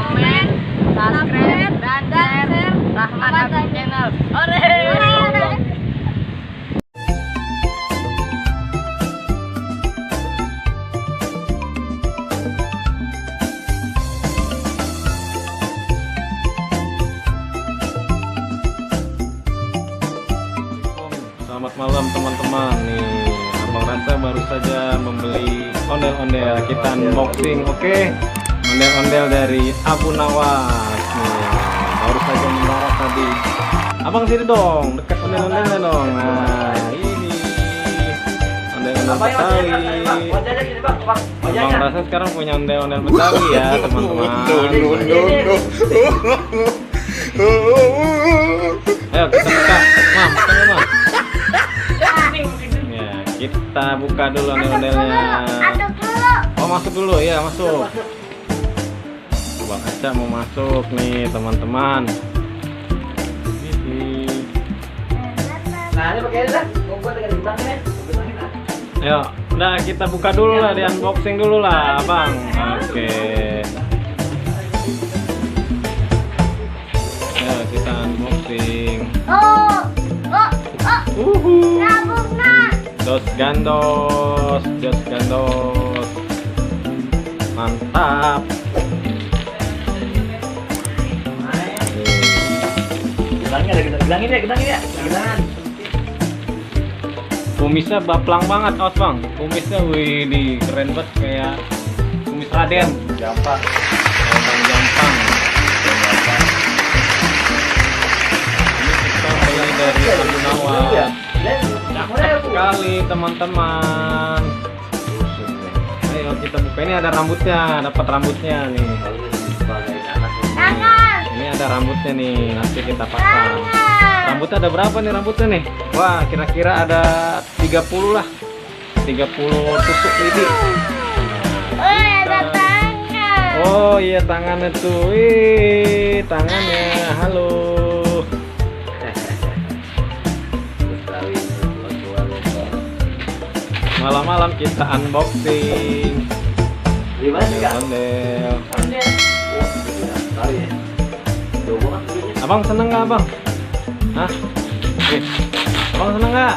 komen, subscribe, dan share Rahmat Agung Channel. Ore! Selamat malam teman-teman. Nih, Abang Rasa baru saja membeli ondel-ondel. Kita unboxing, oke? Ondel-ondel dari Abu Nawas. Nih, baru saja mendarat tadi. Abang sini dong, dekat ondel-ondelnya dong. Nah, ini ondel-ondel Betawi. Abang Rasa sekarang punya ondel-ondel Betawi ya, teman-teman. Ayo kita buka, Mam, buka Mam. Ya, kita buka dulu ondel-ondelnya. Oh, masuk dulu ya, masuk. Bang Aca mau masuk nih, teman-teman. Nah, ini pakai dah. Mau buat dengan bintangnya. Ayo, udah kita buka dulu lah, di unboxing dulu lah, Bang. Oke. Ayo kita unboxing. Dos gandos, dos gandos. Mantap. Gedangin ya. Gedangan. Kumisnya baplang banget, awas Bang. Kumisnya wih, di keren banget kayak kumis Raden. Gampang. Bang Jampang. Ini kita beli dari Abu Nawas. Cakep sekali teman-teman. Ayo kita buka, ini ada rambutnya, dapat rambutnya nih. Ini ada rambutnya nih, nanti kita pasang. Rambutnya ada berapa nih rambutnya nih? Wah, kira-kira ada 30 lah. 30 tusuk lidi. Oh iya, tangannya tuh. Wih, tangannya. Halo. Malam-malam kita unboxing. Ondel. Abang seneng nggak Abang? Hah? Abang seneng nggak?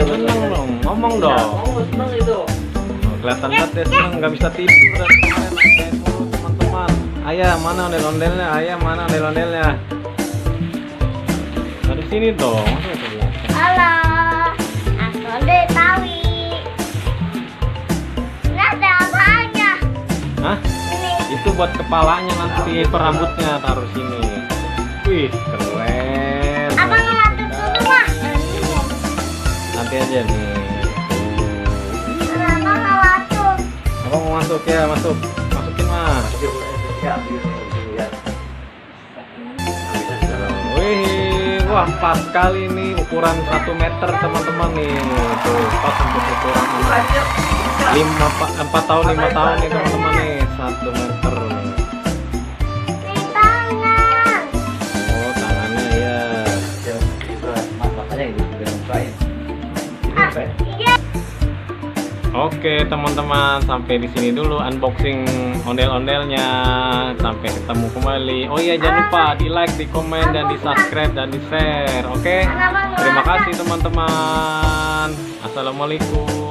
Seneng dong, ngomong dong. Seneng itu. Kelihatan banget ya seneng, nggak bisa tidur kemarin nangis mulu teman-teman. Ayah mana ondel-ondelnya? Ayah mana ondel-ondelnya? Dari sini dong. Halo, aku Betawi. Ini ada apanya? Hah? Ini. Itu buat kepalanya, nanti perambutnya taruh sini. Wih, keren. Abang ngelatih dulu mah. Nanti aja nih. Kenapa ngelatih? Abang mau masuk ya, masuk. Masukin Mas. Wih, wah pas sekali nih, ukuran 1 meter teman-teman nih. Tuh, pas untuk ukuran anak 4 tahun 5 tahun nih teman-teman nih, 1 meter. Ini tangan. Oh, tangannya ya. Iya. Oke teman-teman, sampai di sini dulu unboxing ondel-ondelnya. Sampai ketemu kembali. Oh iya, jangan lupa di like, di komen, dan di subscribe, dan di share. Oke, terima kasih teman-teman. Assalamualaikum.